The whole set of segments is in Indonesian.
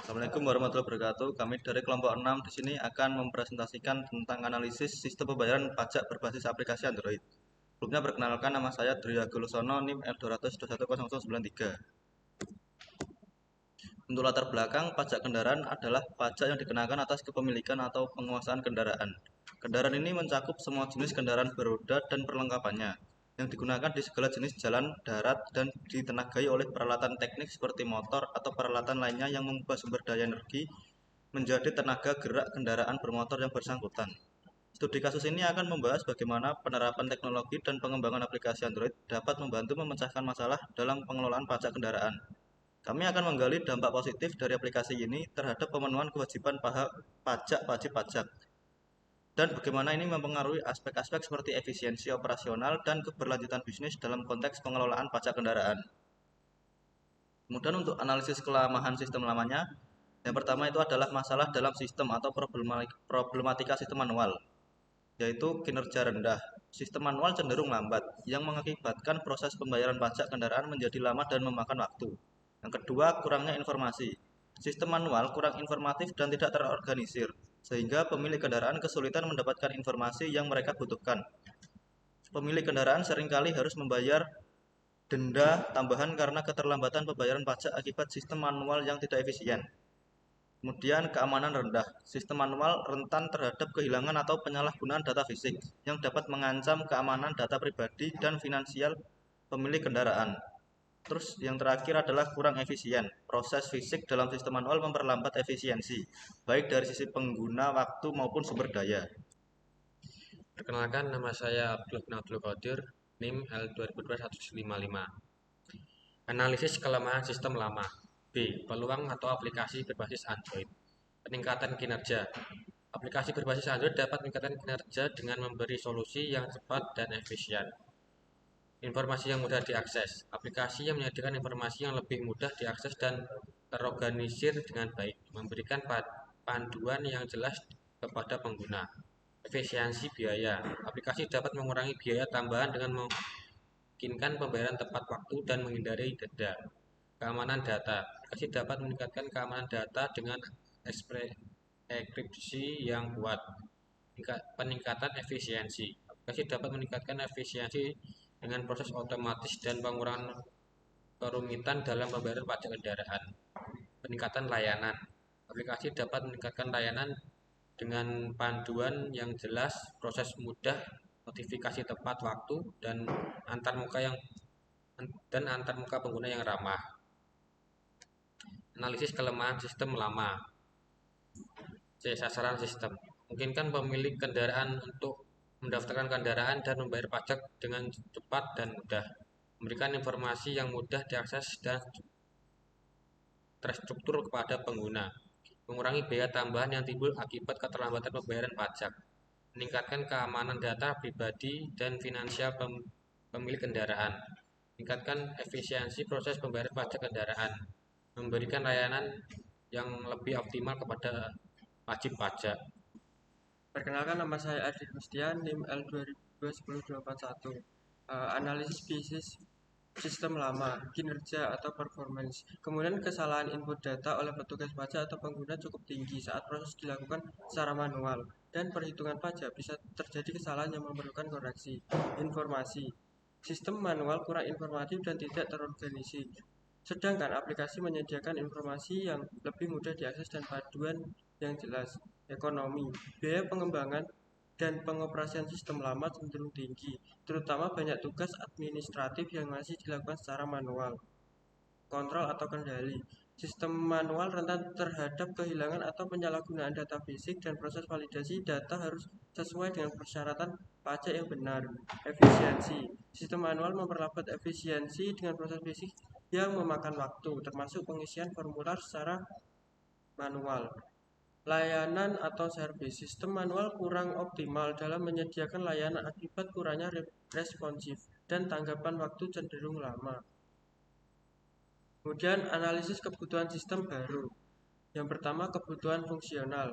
Assalamualaikum warahmatullahi wabarakatuh. Kami dari kelompok 6 di sini akan mempresentasikan tentang analisis sistem pembayaran pajak berbasis aplikasi Android. Sebelumnya perkenalkan, nama saya Dwi Agulusono, NIM L200210093. Untuk latar belakang, pajak kendaraan adalah pajak yang dikenakan atas kepemilikan atau penguasaan kendaraan. Kendaraan ini mencakup semua jenis kendaraan beroda dan perlengkapannya, yang digunakan di segala jenis jalan, darat, dan ditenagai oleh peralatan teknik seperti motor atau peralatan lainnya yang mengubah sumber daya energi menjadi tenaga gerak kendaraan bermotor yang bersangkutan. Studi kasus ini akan membahas bagaimana penerapan teknologi dan pengembangan aplikasi Android dapat membantu memecahkan masalah dalam pengelolaan pajak kendaraan. Kami akan menggali dampak positif dari aplikasi ini terhadap pemenuhan kewajiban pajak wajib pajak dan bagaimana ini mempengaruhi aspek-aspek seperti efisiensi operasional dan keberlanjutan bisnis dalam konteks pengelolaan pajak kendaraan. Kemudian untuk analisis kelemahan sistem lamanya, yang pertama itu adalah masalah dalam sistem atau problematika sistem manual, yaitu kinerja rendah. Sistem manual cenderung lambat, yang mengakibatkan proses pembayaran pajak kendaraan menjadi lama dan memakan waktu. Yang kedua, kurangnya informasi. Sistem manual kurang informatif dan tidak terorganisir, sehingga pemilik kendaraan kesulitan mendapatkan informasi yang mereka butuhkan. Pemilik kendaraan seringkali harus membayar denda tambahan karena keterlambatan pembayaran pajak akibat sistem manual yang tidak efisien. Kemudian keamanan rendah. Sistem manual rentan terhadap kehilangan atau penyalahgunaan data fisik yang dapat mengancam keamanan data pribadi dan finansial pemilik kendaraan. Terus yang terakhir adalah kurang efisien. Proses fisik dalam sistem manual memperlambat efisiensi, baik dari sisi pengguna waktu maupun sumber daya. Perkenalkan, nama saya Abdul Qadir, NIM L202155. Analisis kelemahan sistem lama. B. Peluang atau aplikasi berbasis Android. Peningkatan kinerja. Aplikasi berbasis Android dapat meningkatkan kinerja dengan memberi solusi yang cepat dan efisien. Informasi yang mudah diakses. Aplikasi yang menyediakan informasi yang lebih mudah diakses dan terorganisir dengan baik, memberikan panduan yang jelas kepada pengguna. Efisiensi biaya. Aplikasi dapat mengurangi biaya tambahan dengan memungkinkan pembayaran tepat waktu dan menghindari denda. Keamanan data. Aplikasi dapat meningkatkan keamanan data dengan enkripsi yang kuat. Peningkatan efisiensi. Aplikasi dapat meningkatkan efisiensi dengan proses otomatis dan pengurangan kerumitan dalam pembayaran pajak kendaraan. Peningkatan layanan. Aplikasi dapat meningkatkan layanan dengan panduan yang jelas, proses mudah, notifikasi tepat waktu, dan antar muka pengguna yang ramah. Analisis kelemahan sistem lama. C. Sasaran sistem. Mungkinkan pemilik kendaraan untuk mendaftarkan kendaraan dan membayar pajak dengan cepat dan mudah. Memberikan informasi yang mudah diakses dan terstruktur kepada pengguna. Mengurangi biaya tambahan yang timbul akibat keterlambatan pembayaran pajak. Meningkatkan keamanan data pribadi dan finansial pemilik kendaraan. Meningkatkan efisiensi proses pembayaran pajak kendaraan. Memberikan layanan yang lebih optimal kepada wajib pajak. Perkenalkan, nama saya Ardi Rustian, NIM L2210241. Analisis bisnis sistem lama, kinerja atau performance. Kemudian kesalahan input data oleh petugas pajak atau pengguna cukup tinggi saat proses dilakukan secara manual, dan perhitungan pajak bisa terjadi kesalahan yang memerlukan koreksi. Informasi. Sistem manual kurang informatif dan tidak terorganisir. Sedangkan aplikasi menyediakan informasi yang lebih mudah diakses dan panduan yang jelas. Ekonomi. Biaya pengembangan dan pengoperasian sistem lama cenderung tinggi, terutama banyak tugas administratif yang masih dilakukan secara manual. Kontrol atau kendali. Sistem manual rentan terhadap kehilangan atau penyalahgunaan data fisik, dan proses validasi data harus sesuai dengan persyaratan pajak yang benar. Efisiensi. Sistem manual memperlambat efisiensi dengan proses fisik yang memakan waktu, termasuk pengisian formular secara manual. Layanan atau servis. Sistem manual kurang optimal dalam menyediakan layanan akibat kurangnya responsif dan tanggapan waktu cenderung lama. Kemudian analisis kebutuhan sistem baru. Yang pertama, kebutuhan fungsional,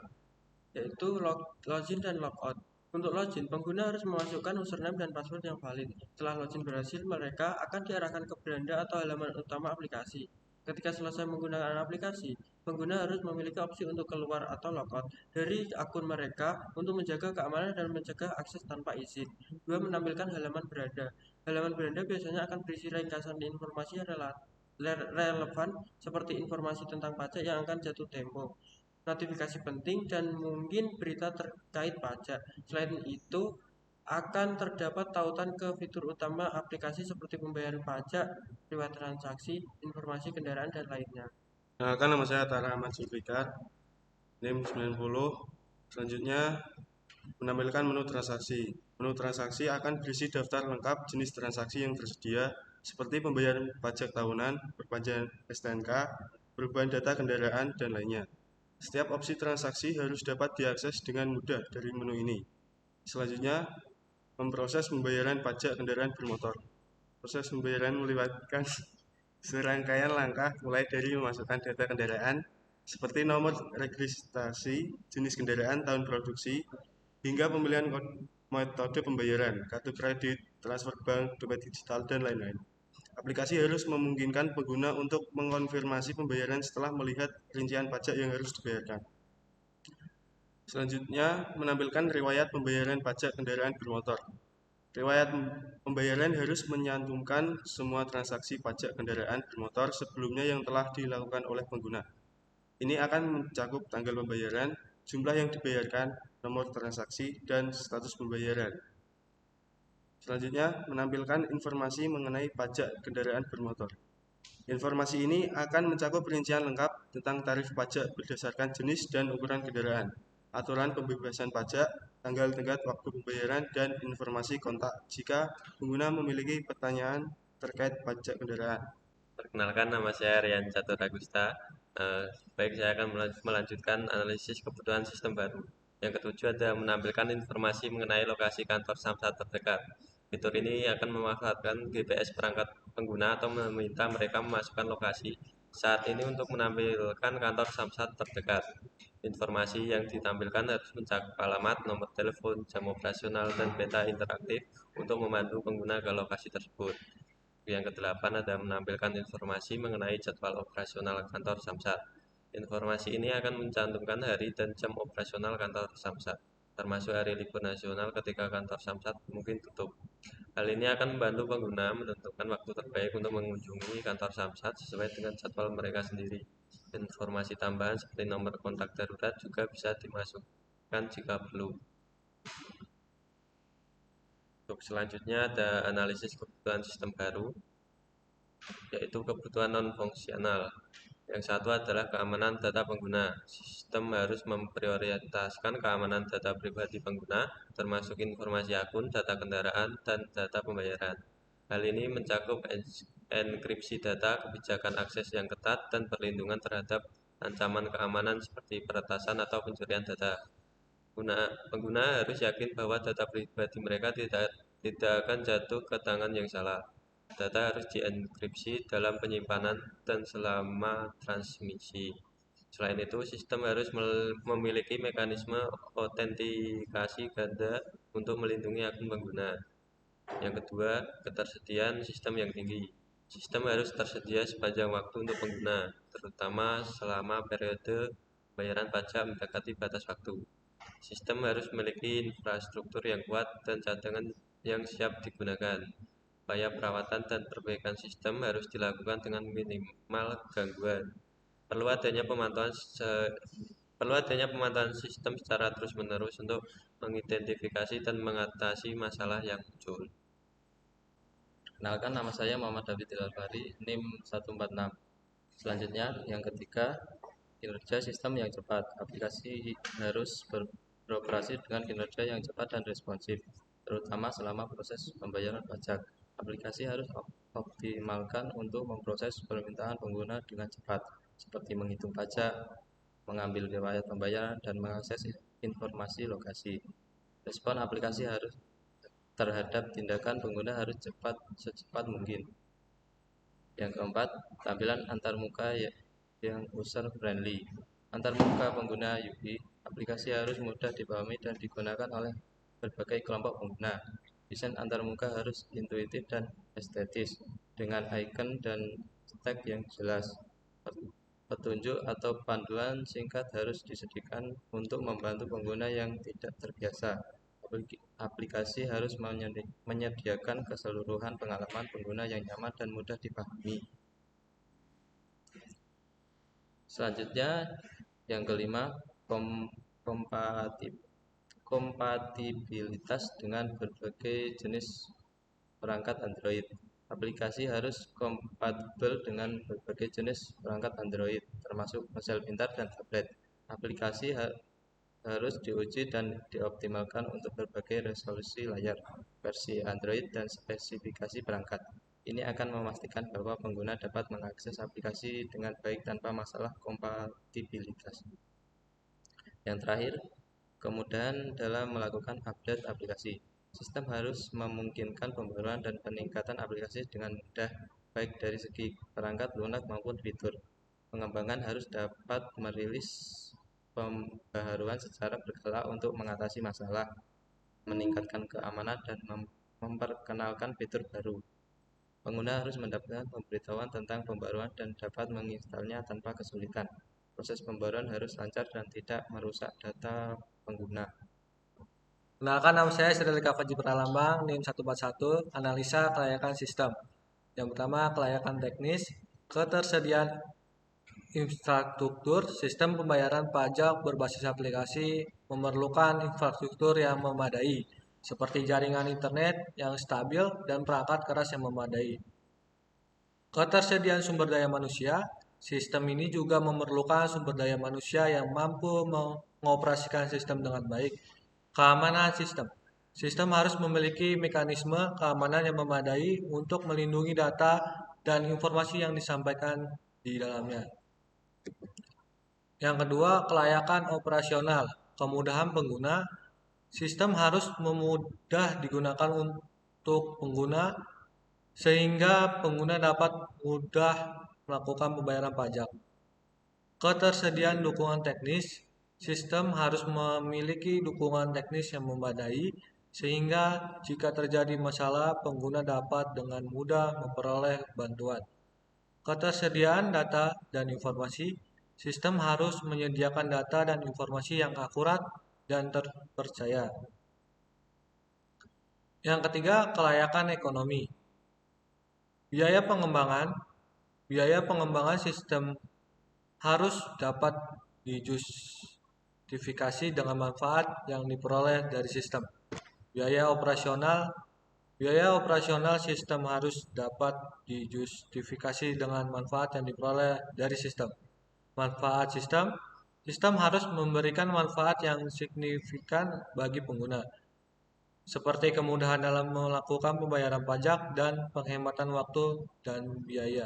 yaitu login dan logout. Untuk login, pengguna harus memasukkan username dan password yang valid. Setelah login berhasil, mereka akan diarahkan ke beranda atau halaman utama aplikasi. Ketika selesai menggunakan aplikasi, pengguna harus memiliki opsi untuk keluar atau logout dari akun mereka untuk menjaga keamanan dan mencegah akses tanpa izin. 2. Menampilkan halaman beranda. Halaman beranda biasanya akan berisi ringkasan informasi yang relevan seperti informasi tentang pajak yang akan jatuh tempo, notifikasi penting, dan mungkin berita terkait pajak. Selain itu, akan terdapat tautan ke fitur utama aplikasi seperti pembayaran pajak, riwayat transaksi, informasi kendaraan, dan lainnya. Kenalkan, nama saya Tara Ahmad Zulfikar, NIM 90. Selanjutnya menampilkan menu transaksi. Menu transaksi akan berisi daftar lengkap jenis transaksi yang tersedia seperti pembayaran pajak tahunan, perpanjangan STNK, perubahan data kendaraan, dan lainnya. Setiap opsi transaksi harus dapat diakses dengan mudah dari menu ini. Selanjutnya, memproses pembayaran pajak kendaraan bermotor. Proses pembayaran melibatkan serangkaian langkah mulai dari memasukkan data kendaraan seperti nomor registrasi, jenis kendaraan, tahun produksi, hingga pemilihan metode pembayaran, kartu kredit, transfer bank, dompet digital, dan lain-lain. Aplikasi harus memungkinkan pengguna untuk mengonfirmasi pembayaran setelah melihat rincian pajak yang harus dibayarkan. Selanjutnya, menampilkan riwayat pembayaran pajak kendaraan bermotor. Riwayat pembayaran harus menyantumkan semua transaksi pajak kendaraan bermotor sebelumnya yang telah dilakukan oleh pengguna. Ini akan mencakup tanggal pembayaran, jumlah yang dibayarkan, nomor transaksi, dan status pembayaran. Selanjutnya, menampilkan informasi mengenai pajak kendaraan bermotor. Informasi ini akan mencakup rincian lengkap tentang tarif pajak berdasarkan jenis dan ukuran kendaraan, aturan pembebasan pajak, tanggal tenggat waktu pembayaran, dan informasi kontak jika pengguna memiliki pertanyaan terkait pajak kendaraan. Perkenalkan, nama saya Rian Catur Agusta. Baik, saya akan melanjutkan analisis kebutuhan sistem baru. Yang ketujuh ada menampilkan informasi mengenai lokasi kantor Samsat terdekat. Fitur ini akan memanfaatkan GPS perangkat pengguna atau meminta mereka memasukkan lokasi saat ini untuk menampilkan kantor Samsat terdekat. Informasi yang ditampilkan harus mencakup alamat, nomor telepon, jam operasional, dan peta interaktif untuk membantu pengguna ke lokasi tersebut. Yang kedelapan ada menampilkan informasi mengenai jadwal operasional kantor Samsat. Informasi ini akan mencantumkan hari dan jam operasional kantor Samsat, termasuk hari libur nasional ketika kantor Samsat mungkin tutup. Hal ini akan membantu pengguna menentukan waktu terbaik untuk mengunjungi kantor Samsat sesuai dengan jadwal mereka sendiri. Informasi tambahan seperti nomor kontak darurat juga bisa dimasukkan jika perlu. Untuk selanjutnya ada analisis kebutuhan sistem baru, yaitu kebutuhan non-fungsional. Yang satu adalah keamanan data pengguna. Sistem harus memprioritaskan keamanan data pribadi pengguna, termasuk informasi akun, data kendaraan, dan data pembayaran. Hal ini mencakup enkripsi data, kebijakan akses yang ketat, dan perlindungan terhadap ancaman keamanan seperti peretasan atau pencurian data. Pengguna harus yakin bahwa data pribadi mereka tidak akan jatuh ke tangan yang salah. Data harus dienkripsi dalam penyimpanan dan selama transmisi. Selain itu, sistem harus memiliki mekanisme autentikasi ganda untuk melindungi akun pengguna. Yang kedua, ketersediaan sistem yang tinggi. Sistem harus tersedia sepanjang waktu untuk pengguna, terutama selama periode pembayaran pajak mendekati batas waktu. Sistem harus memiliki infrastruktur yang kuat dan cadangan yang siap digunakan. Upaya perawatan dan perbaikan sistem harus dilakukan dengan minimal gangguan. Perlu adanya pemantauan sistem secara terus-menerus untuk mengidentifikasi dan mengatasi masalah yang muncul. Kenalkan, nama saya Muhammad David Dilarbari, NIM 146. Selanjutnya, yang ketiga, kinerja sistem yang cepat. Aplikasi harus beroperasi dengan kinerja yang cepat dan responsif, terutama selama proses pembayaran pajak. Aplikasi harus optimalkan untuk memproses permintaan pengguna dengan cepat, seperti menghitung pajak, mengambil riwayat pembayaran, dan mengakses informasi lokasi. Respon aplikasi harus terhadap tindakan pengguna harus secepat mungkin. Yang keempat, tampilan antarmuka yang user friendly. Antarmuka pengguna UI, aplikasi harus mudah dipahami dan digunakan oleh berbagai kelompok pengguna. Desain antarmuka harus intuitif dan estetis, dengan icon dan tag yang jelas. petunjuk atau panduan singkat harus disediakan untuk membantu pengguna yang tidak terbiasa. Aplikasi harus menyediakan keseluruhan pengalaman pengguna yang nyaman dan mudah dipahami. Selanjutnya, yang kelima, kompatibilitas dengan berbagai jenis perangkat Android. Aplikasi harus kompatibel dengan berbagai jenis perangkat Android, termasuk ponsel pintar dan tablet. Aplikasi harus diuji dan dioptimalkan untuk berbagai resolusi layar, versi Android, dan spesifikasi perangkat. Ini akan memastikan bahwa pengguna dapat mengakses aplikasi dengan baik tanpa masalah kompatibilitas. Yang terakhir, kemudahan dalam melakukan update aplikasi. Sistem harus memungkinkan pembaruan dan peningkatan aplikasi dengan mudah, baik dari segi perangkat lunak maupun fitur. Pengembangan harus dapat merilis pembaharuan secara berkala untuk mengatasi masalah, meningkatkan keamanan, dan memperkenalkan fitur baru. Pengguna harus mendapatkan pemberitahuan tentang pembaruan dan dapat menginstalnya tanpa kesulitan. Proses pembaruan harus lancar dan tidak merusak data pengguna. Kenalkan, nama saya Srileka Faji Pratama, NIM 141, analisa kelayakan sistem. Yang pertama, kelayakan teknis, ketersediaan infrastruktur. Sistem pembayaran pajak berbasis aplikasi memerlukan infrastruktur yang memadai, seperti jaringan internet yang stabil dan perangkat keras yang memadai. Ketersediaan sumber daya manusia. Sistem ini juga memerlukan sumber daya manusia yang mampu mengoperasikan sistem dengan baik. Keamanan sistem. Sistem harus memiliki mekanisme keamanan yang memadai untuk melindungi data dan informasi yang disampaikan di dalamnya. Yang kedua, kelayakan operasional. Kemudahan pengguna. Sistem harus mudah digunakan untuk pengguna sehingga pengguna dapat mudah melakukan pembayaran pajak. Ketersediaan dukungan teknis. Sistem harus memiliki dukungan teknis yang memadai sehingga jika terjadi masalah, pengguna dapat dengan mudah memperoleh bantuan. Ketersediaan data dan informasi. Sistem harus menyediakan data dan informasi yang akurat dan terpercaya. Yang ketiga, kelayakan ekonomi. Biaya pengembangan sistem harus dapat dijustifikasi dengan manfaat yang diperoleh dari sistem. Biaya operasional sistem harus dapat dijustifikasi dengan manfaat yang diperoleh dari sistem. Manfaat sistem harus memberikan manfaat yang signifikan bagi pengguna, seperti kemudahan dalam melakukan pembayaran pajak dan penghematan waktu dan biaya.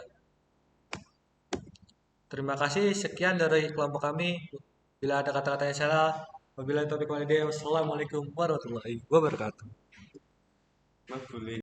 Terima kasih, sekian dari kelompok kami. Bila ada kata-kata yang salah, wabillahi taufiq wal hidayah. Wassalamualaikum warahmatullahi wabarakatuh. Mas boleh